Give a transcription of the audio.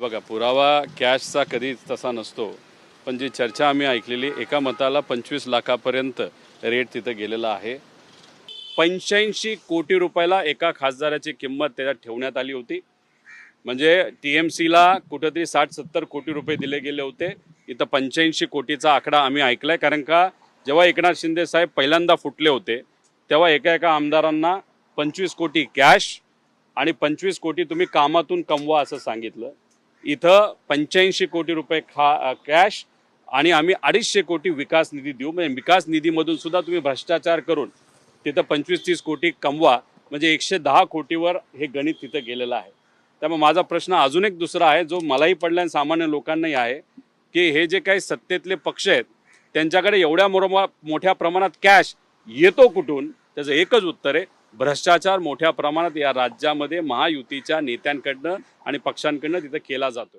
बघा, पुरावा कॅशचा कधीच तसा नसतो, पण जी चर्चा आम्ही ऐकलेली, एका मताला 25 लाखापर्यंत रेट तिथं गेलेला आहे. 85 कोटी रुपयाला एका खासदाराची किंमत त्याच्यात ठेवण्यात आली होती. म्हणजे TMCला कुठेतरी 60-70 कोटी रुपये दिले गेले होते. इथं 85 कोटीचा आकडा आम्ही ऐकलाय. कारण का जेव्हा एकनाथ शिंदे साहेब पहिल्यांदा फुटले होते, तेव्हा एका एका आमदारांना 25 कोटी कॅश आणि 25 कोटी तुम्ही कामातून कमवा असं सांगितलं. इथं 85 कोटी रुपये कॅश आणि आम्ही 250 कोटी विकास निधी देऊ. म्हणजे विकास निधीमधून सुद्धा तुम्ही भ्रष्टाचार करून तिथं 25-30 कोटी कमवा. म्हणजे 110 कोटीवर हे गणित तिथं गेलेलं आहे. त्यामुळे माझा प्रश्न अजून एक दुसरा आहे, जो मलाही पडला आणि सामान्य लोकांनाही आहे, की हे जे काही सत्तेतले पक्ष आहेत त्यांच्याकडे एवढ्या मोठ्या प्रमाणात कॅश येतो कुठून? त्याचं एकच उत्तर आहे, भ्रष्टाचार मोठ्या प्रमाणात या राज्यामध्ये महायुतीच्या नेत्यांकडनं आणि पक्षांकडनं तिथं केला जातो.